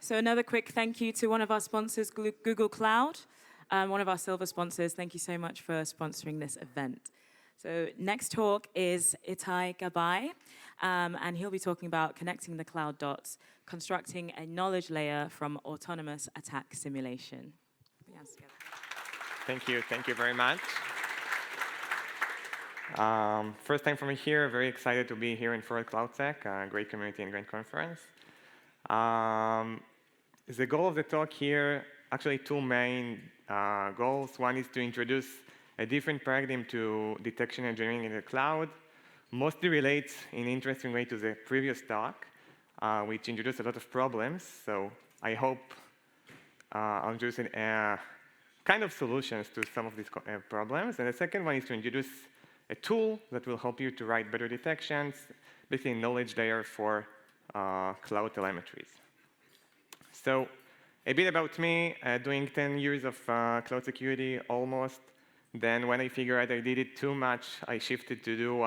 So another quick thank you to one of our sponsors, Google Cloud, one of our silver sponsors. Thank you so much for sponsoring this event. So next talk is Itay Gabbay, and he'll be talking about connecting the Cloudots, constructing a knowledge layer from autonomous attack simulation. Thank you very much. First time for me here, very excited to be here in Forward Cloud Tech, great community and great conference. The goal of the talk here, actually two main goals. One is to introduce a different paradigm to detection engineering in the cloud. Mostly relates in an interesting way to the previous talk, which introduced a lot of problems. So I hope I'll introduce kind of solutions to some of these problems. And the second one is to introduce a tool that will help you to write better detections, basically a knowledge layer for cloud telemetries. So a bit about me, doing 10 years of cloud security almost. Then when I figured out I did it too much, I shifted to do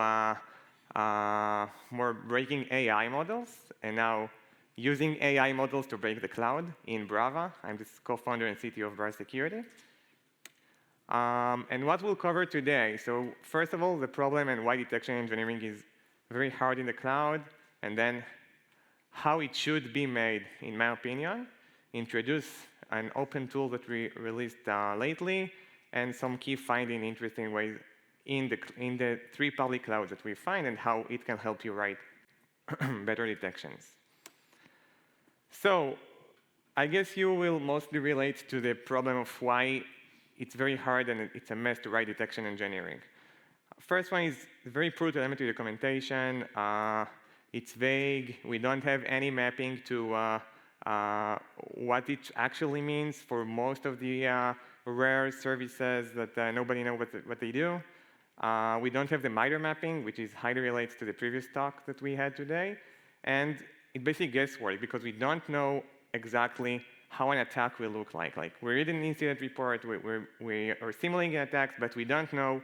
more breaking AI models, and now using AI models to break the cloud in Brava. I'm the co-founder and CTO of Brava Security. And what we'll cover today, so first of all, the problem and why detection engineering is very hard in the cloud, and then how it should be made, in my opinion, introduce an open tool that we released lately, and some key finding interesting ways in the three public clouds that we find and how it can help you write better detections. So I guess you will mostly relate to the problem of why it's very hard and it's a mess to write detection engineering. First one is very poor telemetry documentation. It's vague. We don't have any mapping to what it actually means for most of the rare services that nobody knows what they do. We don't have the MITRE mapping, which is highly relates to the previous talk that we had today. And it's basically guesswork, because we don't know exactly how an attack will look like. Like, we read an incident report, we are simulating attacks, but we don't know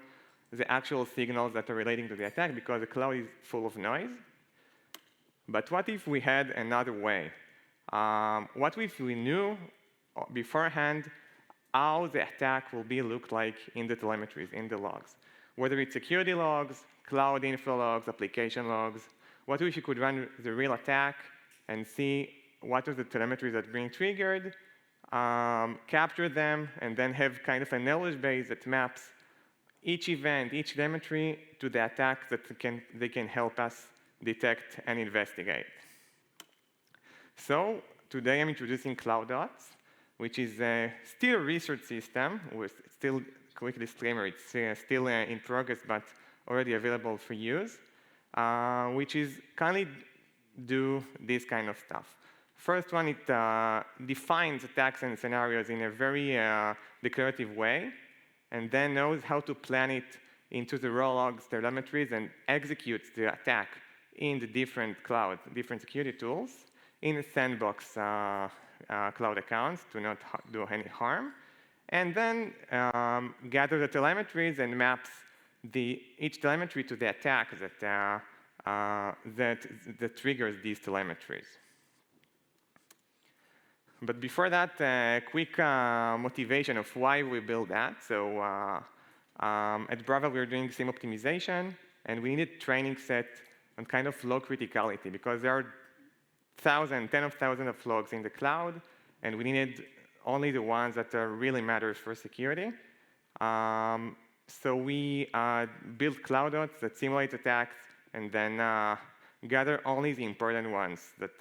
the actual signals that are relating to the attack because the cloud is full of noise. But what if we had another way? What if we knew beforehand how the attack will look like in the telemetries, in the logs? Whether it's security logs, cloud info logs, application logs. What if you could run the real attack and see what are the telemetries that are being triggered, capture them, and then have kind of a knowledge base that maps each event, each telemetry to the attack that they can help us detect and investigate. So today I'm introducing Cloudots, which is still a research system. Still, quick disclaimer, it's still in progress, but already available for use, which is kindly do this kind of stuff. First one, it defines attacks and scenarios in a very declarative way, and then knows how to plan it into the raw logs, telemetries, and executes the attack in the different cloud, different security tools, in a sandbox cloud accounts to not do any harm, and then gather the telemetries and maps each telemetry to the attack that triggers these telemetries. But before that, quick motivation of why we build that. So at Brava, we're doing SIEM optimization, and we needed training set on kind of log criticality, because there are tens of thousands of logs in the cloud, and we needed only the ones that really matter for security. So we built Cloudots that simulate attacks and then gather only the important ones that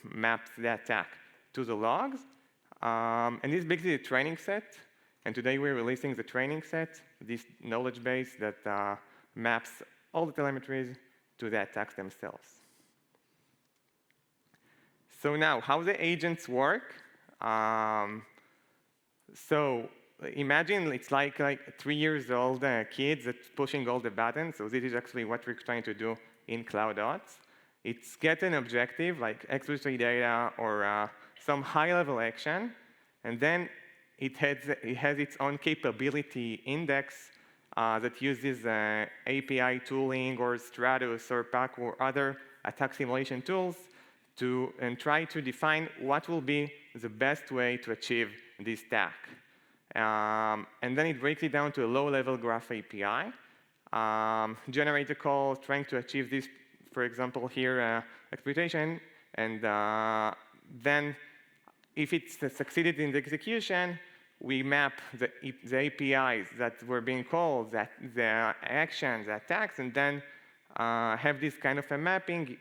maps the attack to the logs. And this is basically a training set. And today we're releasing the training set, this knowledge base that maps all the telemetries to the attacks themselves. So now, how the agents work? So imagine it's like 3 years old kids that's pushing all the buttons. So this is actually what we're trying to do in Cloudots. It's get an objective like exfiltrate data or some high-level action, and then it has its own capability index that uses API tooling or Stratus or PAC or other attack simulation tools and try to define what will be the best way to achieve this stack. And then it breaks it down to a low-level graph API. Generate a call trying to achieve this, for example, here, exploitation. And then if it's succeeded in the execution, we map the APIs that were being called, the actions, the attacks, and then have this kind of a mapping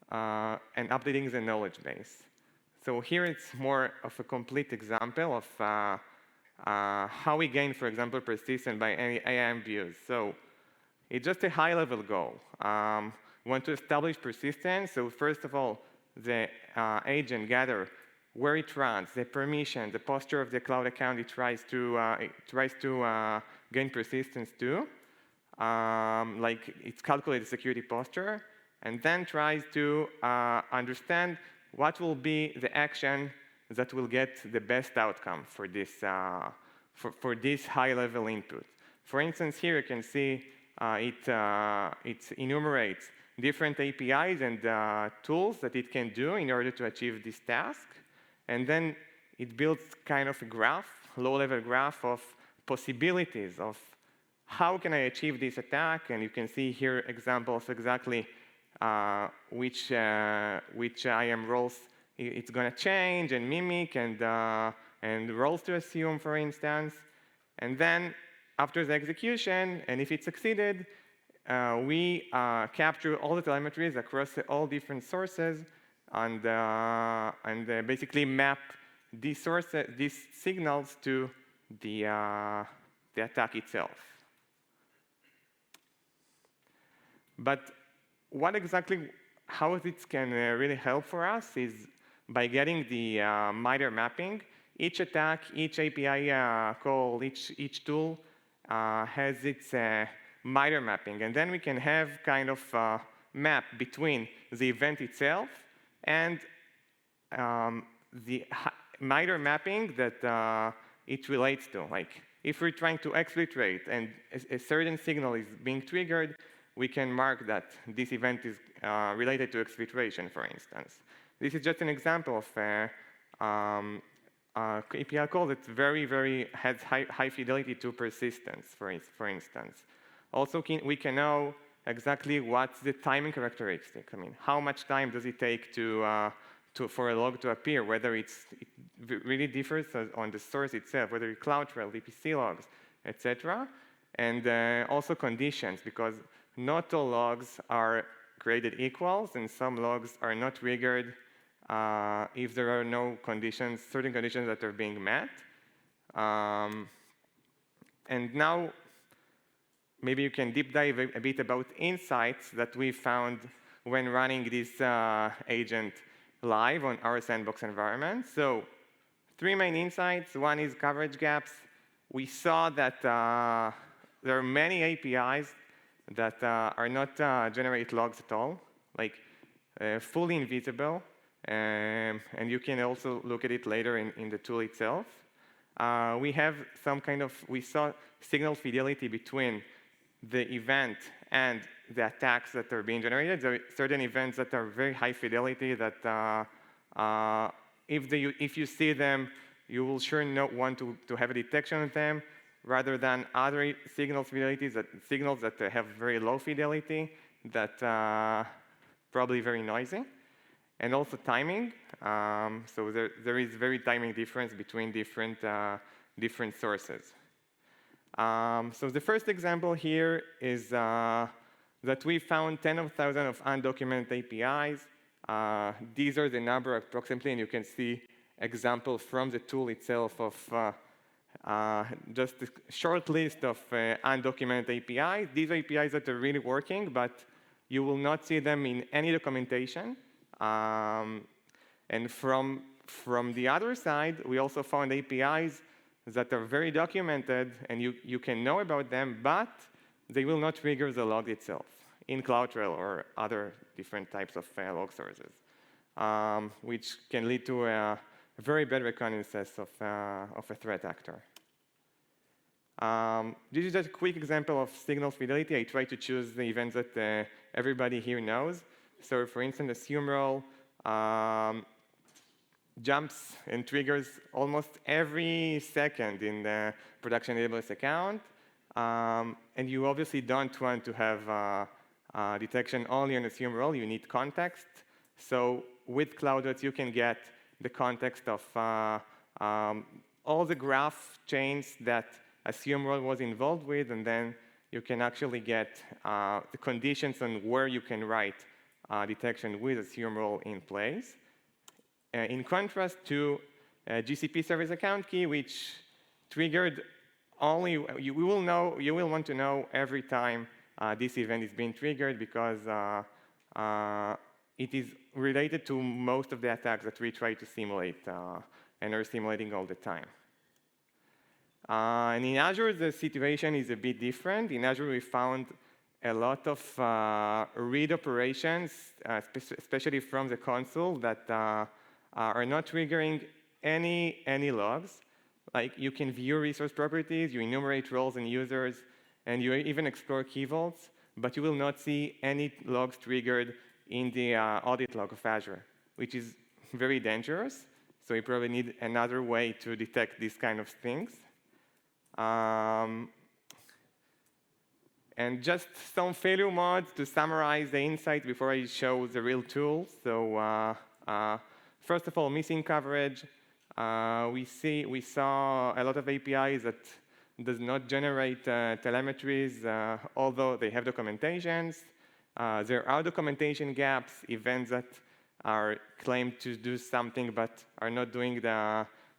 and updating the knowledge base. So here it's more of a complete example of how we gain, for example, persistence by any AIM views. So it's just a high-level goal. We want to establish persistence. So first of all, the agent gather where it runs, the permission, the posture of the cloud account it tries to gain persistence to. Like it's calculated security posture, and then tries to understand what will be the action that will get the best outcome for this, for this high-level input. For instance, here you can see it enumerates different APIs and tools that it can do in order to achieve this task. And then it builds kind of a graph, low-level graph of possibilities of how can I achieve this attack. And you can see here examples exactly which IAM roles it's going to change and mimic and roles to assume, for instance. And then after the execution, and if it succeeded, we capture all the telemetries across all different sources and basically map these signals to the attack itself. But what exactly, how it can really help for us is by getting the MITRE mapping. Each attack, each API call, each tool has its MITRE mapping. And then we can have kind of map between the event itself and the MITRE mapping that it relates to. Like if we're trying to exfiltrate and a certain signal is being triggered, we can mark that this event is related to exfiltration, for instance. This is just an example of API call that has high fidelity to persistence, for instance. Also, we can know exactly what's the timing characteristic. I mean, how much time does it take for a log to appear, whether it really differs on the source itself, whether it's CloudTrail, VPC logs, etc. And also conditions, because not all logs are created equals, and some logs are not triggered if there are no conditions, certain conditions that are being met. And now, maybe you can deep dive a bit about insights that we found when running this agent live on our sandbox environment. So 3 main insights. One is coverage gaps. We saw that there are many APIs that are not generate logs at all, like fully invisible. And you can also look at it later in the tool itself. We have we saw signal fidelity between the event and the attacks that are being generated. There are certain events that are very high fidelity that if you see them, you will sure not want to have a detection of them, rather than other signals that have very low fidelity that probably very noisy. And also timing. So there is very timing difference between different sources. So the first example here is that we found 10,000 of undocumented APIs. These are the number approximately, and you can see example from the tool itself of just a short list of undocumented APIs. These are APIs that are really working, but you will not see them in any documentation. And from the other side, we also found APIs that are very documented, and you can know about them, but they will not trigger the log itself in CloudTrail or other different types of log sources, which can lead to a very bad reconnaissance of a threat actor. This is just a quick example of signal fidelity. I try to choose the events that everybody here knows. So for instance, assume role, jumps and triggers almost every second in the production AWS account. And you obviously don't want to have detection only on assume role. You need context. So with Cloudots, you can get the context of all the graph chains that assume role was involved with, and then you can actually get the conditions on where you can write detection with assume role in place. In contrast to GCP service account key, which triggered only, you will want to know every time this event is being triggered, because it is related to most of the attacks that we try to simulate and are simulating all the time. And in Azure, the situation is a bit different. In Azure, we found a lot of read operations, especially from the console, that are not triggering any logs. Like, you can view resource properties, you enumerate roles and users, and you even explore key vaults, but you will not see any logs triggered in the audit log of Azure, which is very dangerous. So you probably need another way to detect these kind of things. And just some failure modes to summarize the insight before I show the real tools. So first of all, missing coverage. We saw a lot of APIs that does not generate telemetries, although they have documentations. There are documentation gaps, events that are claimed to do something but are not doing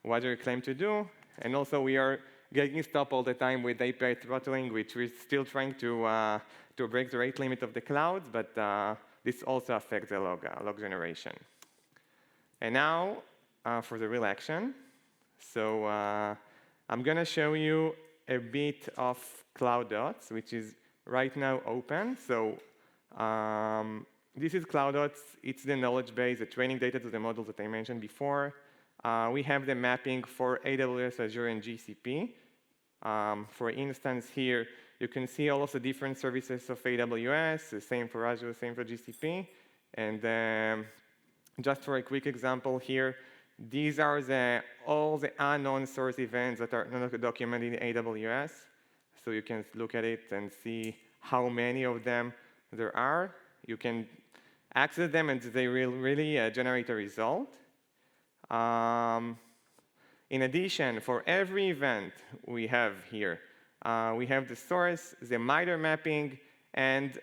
what they're claimed to do. And also, we are getting stopped all the time with API throttling, which we're still trying to break the rate limit of the clouds, but this also affects the log generation. And now, for the real action. So I'm going to show you a bit of Cloudots, which is right now open. So this is Cloudots. It's the knowledge base, the training data to the models that I mentioned before. We have the mapping for AWS, Azure, and GCP. For instance, here, you can see all of the different services of AWS, the same for Azure, same for GCP. And just for a quick example here, these are all the unknown source events that are not documented in AWS. So you can look at it and see how many of them there are. You can access them, and they will really generate a result. In addition, for every event we have here, we have the source, the MITRE mapping, and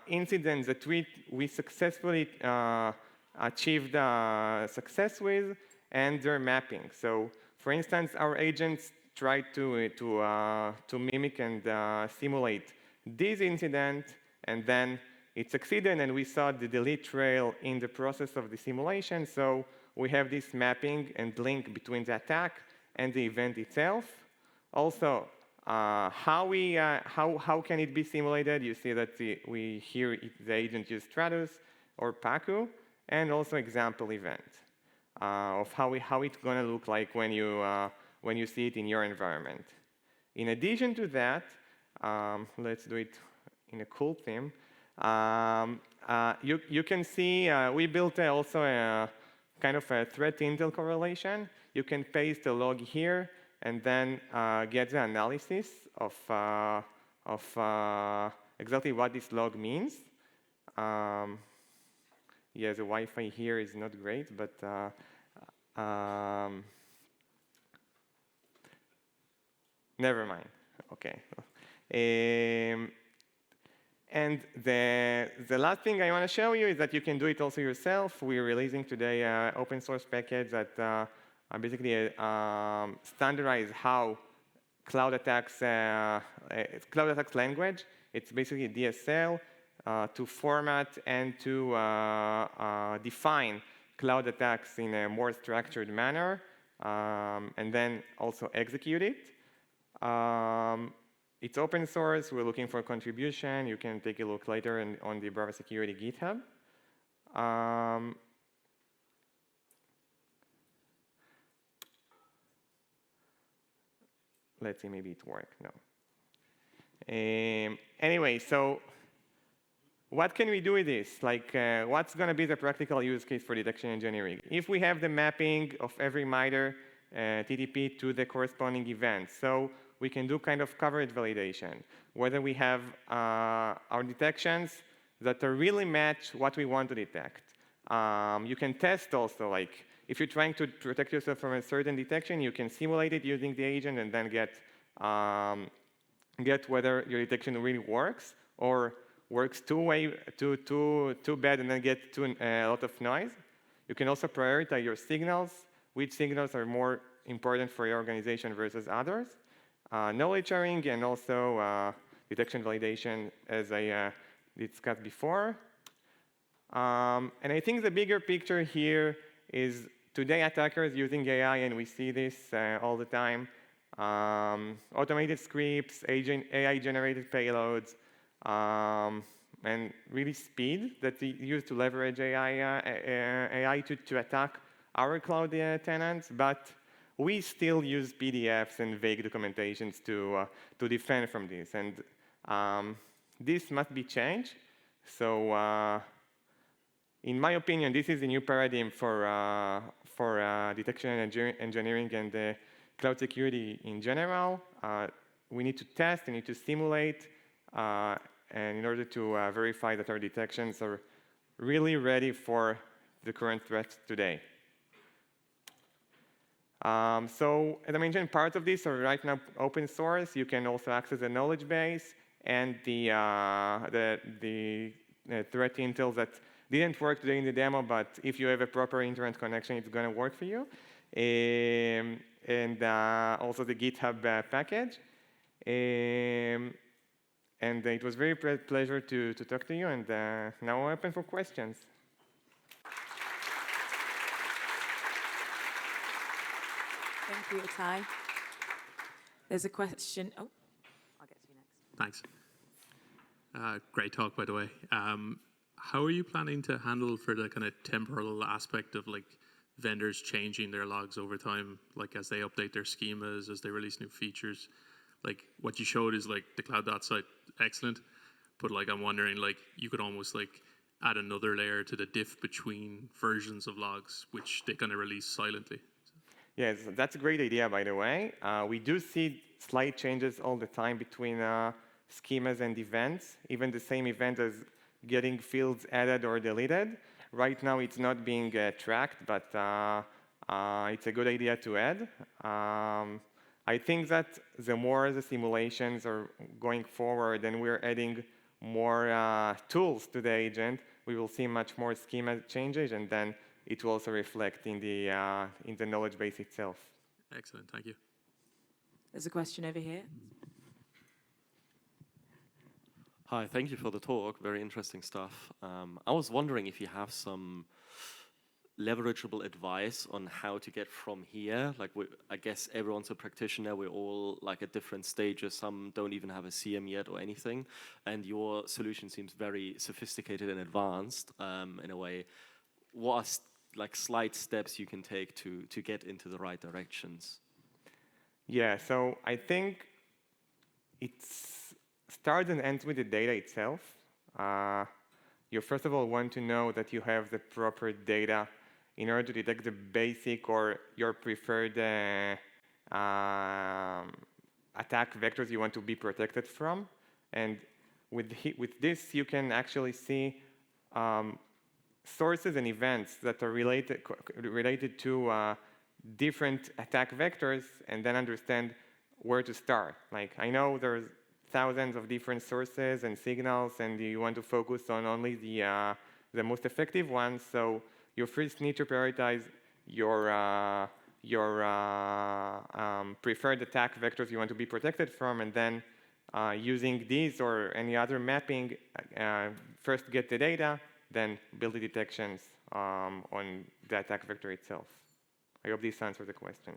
incidents that we successfully achieved success with, and their mapping. So, for instance, our agents tried to mimic and simulate this incident, and then it succeeded, and we saw the delete trail in the process of the simulation. So we have this mapping and link between the attack and the event itself. Also, how can it be simulated? You see that the agent use Stratus or Pacu, and also example event of how it's going to look like when you see it in your environment. In addition to that, let's do it in a cool theme. You can see we built also a kind of a threat intel correlation. You can paste a log here and then get the analysis of exactly what this log means. Yeah, the Wi-Fi here is not great, but never mind. Okay. And the last thing I want to show you is that you can do it also yourself. We're releasing today an open source package that basically standardize how cloud attacks language. It's basically DSL to format and to define cloud attacks in a more structured manner, and then also execute it. It's open source. We're looking for a contribution. You can take a look later on the Brava Security GitHub. Let's see, maybe it worked. No. Anyway, so what can we do with this? Like, what's going to be the practical use case for detection engineering? If we have the mapping of every MITRE TTP to the corresponding event, so we can do kind of coverage validation, whether we have our detections that really match what we want to detect. You can test also, like, if you're trying to protect yourself from a certain detection, you can simulate it using the agent and then get whether your detection really works or works too bad and then get a lot of noise. You can also prioritize your signals, which signals are more important for your organization versus others. Knowledge sharing and also detection validation, as I discussed before. And I think the bigger picture here is today attackers using AI, and we see this all the time, automated scripts, AI-generated payloads, and really speed that we use to leverage AI to attack our cloud tenants, but we still use PDFs and vague documentations to defend from this. And this must be changed. So in my opinion, this is a new paradigm for detection and engineering and cloud security in general. We need to test, we need to simulate, and in order to verify that our detections are really ready for the current threats today. So as I mentioned, part of this are right now open source. You can also access the knowledge base and the threat intel that didn't work today in the demo, but if you have a proper internet connection, it's going to work for you. And also the GitHub package. And it was very pleasure to talk to you, and now I'm open for questions. Thank you, Itay. There's a question. Oh, I'll get to you next. Thanks. Great talk, by the way. How are you planning to handle for the kind of temporal aspect of like vendors changing their logs over time, like as they update their schemas, as they release new features? Like what you showed is like the Cloudots site, excellent, but like I'm wondering, like you could almost like add another layer to the diff between versions of logs, which they kind of release silently. Yes, that's a great idea, by the way. We do see slight changes all the time between schemas and events. Even the same event is getting fields added or deleted. Right now, it's not being tracked, but it's a good idea to add. I think that the more the simulations are going forward and we're adding more tools to the agent, we will see much more schema changes, and then it will also reflect in the knowledge base itself. Excellent, thank you. There's a question over here. Hi, thank you for the talk. Very interesting stuff. I was wondering if you have some leverageable advice on how to get from here. Like, I guess everyone's a practitioner. We're all like at different stages. Some don't even have a CM yet or anything. And your solution seems very sophisticated and advanced in a way. What are like slight steps you can take to get into the right directions? Yeah, so I think it's starts and ends with the data itself. You first of all want to know that you have the proper data in order to detect the basic or your preferred attack vectors you want to be protected from. And with this, you can actually see sources and events that are related to different attack vectors, and then understand where to start. Like, I know there's thousands of different sources and signals, and you want to focus on only the most effective ones. So you first need to prioritize your preferred attack vectors you want to be protected from, and then using these or any other mapping, first get the data, then build the detections on the attack vector itself. I hope this answers the question.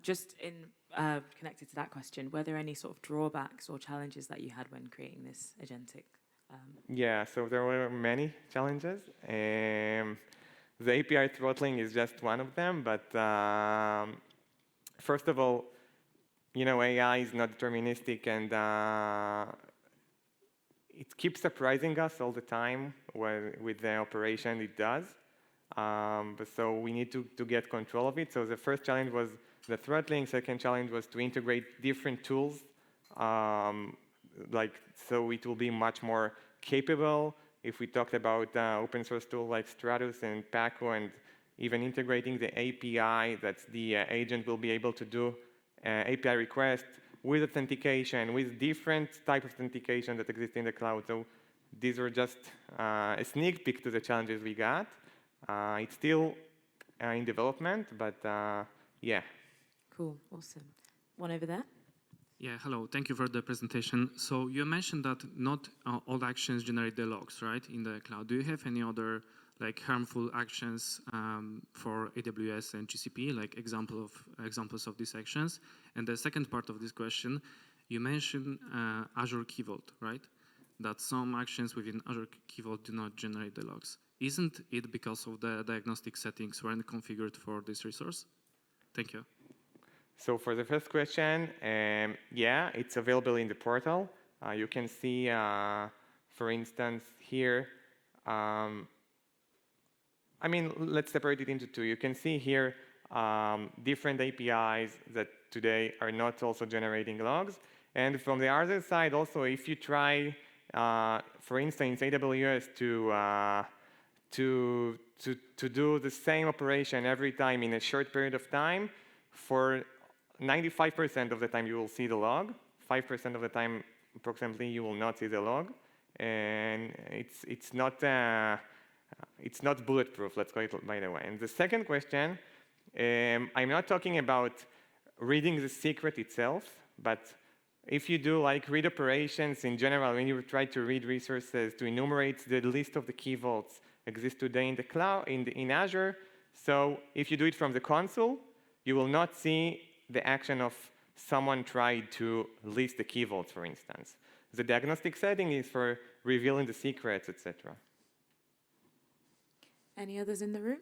Just in connected to that question, were there any sort of drawbacks or challenges that you had when creating this agentic? Yeah, so there were many challenges. The API throttling is just one of them, but first of all, you know, AI is not deterministic, and it keeps surprising us all the time with the operation it does. But so we need to get control of it. So the first challenge was the throttling. Second challenge was to integrate different tools, so it will be much more capable. If we talked about open source tools like Cloudots and Paco, and even integrating the API that the agent will be able to do API requests with authentication, with different type of authentication that exists in the cloud. So these are just a sneak peek to the challenges we got. It's still in development, but yeah. Cool, awesome. One over there. Yeah, hello. Thank you for the presentation. So you mentioned that not all actions generate the logs, right, in the cloud. Do you have any other harmful actions for AWS and GCP, like examples of these actions? And the second part of this question, you mentioned Azure Key Vault, right? That some actions within Azure Key Vault do not generate the logs. Isn't it because of the diagnostic settings weren't configured for this resource? Thank you. So for the first question, yeah, it's available in the portal. You can see, for instance, here, let's separate it into two. You can see here different APIs that today are not also generating logs. And from the other side, also, if you try, for instance, AWS to do the same operation every time in a short period of time, for 95% of the time you will see the log. 5% of the time, approximately, you will not see the log, and it's not bulletproof. Let's call it by the way. And the second question, I'm not talking about reading the secret itself, but if you do read operations in general, when you try to read resources to enumerate the list of the key vaults exist today in the cloud in Azure. So if you do it from the console, you will not see the action of someone tried to list the key vaults, for instance. The diagnostic setting is for revealing the secrets, etc. Any others in the room?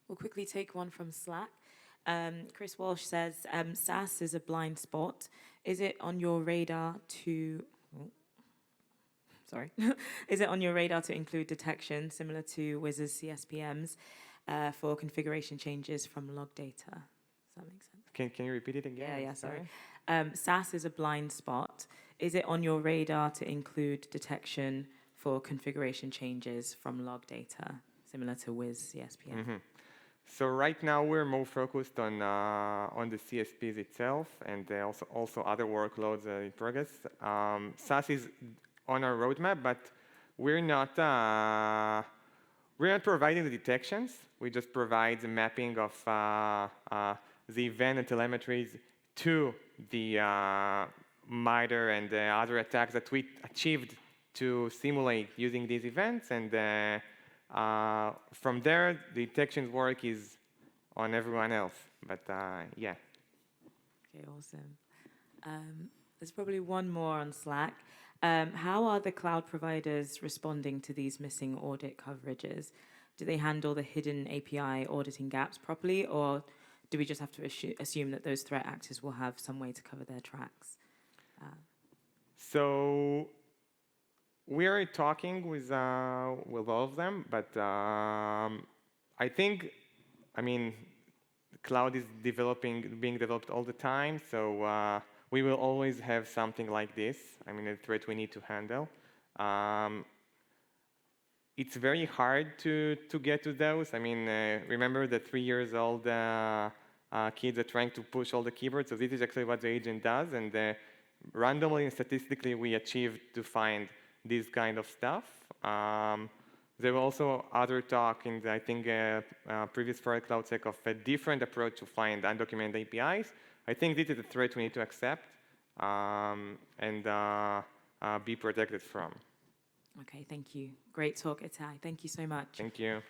We'll quickly take one from Slack. Chris Walsh says, SAS is a blind spot. Is it on your radar to... Is it on your radar to include detection similar to Wiz's CSPMs for configuration changes from log data? Does that make sense? Can you repeat it again? Yeah, sorry. SAS is a blind spot. Is it on your radar to include detection for configuration changes from log data, similar to Wiz CSPM? Mm-hmm. So right now we're more focused on the CSPs itself, and also other workloads in progress. SAS is on our roadmap, but we're not providing the detections. We just provide the mapping of the event and telemetries to the MITRE and the other attacks that we achieved to simulate using these events. And from there, the detections work is on everyone else. But yeah. Okay, awesome. There's probably one more on Slack. How are the cloud providers responding to these missing audit coverages? Do they handle the hidden API auditing gaps properly, or do we just have to assume that those threat actors will have some way to cover their tracks? So we are talking with all of them, but I think, cloud is being developed all the time, so we will always have something like this. A threat we need to handle. It's very hard to get to those. Remember the 3 years old kids are trying to push all the keyboards. So this is actually what the agent does, and randomly and statistically we achieved to find this kind of stuff. There were also other talk in the, I think, previous for CloudSec of a different approach to find undocumented APIs. I think this is a threat we need to accept and be protected from. Okay, thank you. Great talk, Itay. Thank you so much. Thank you.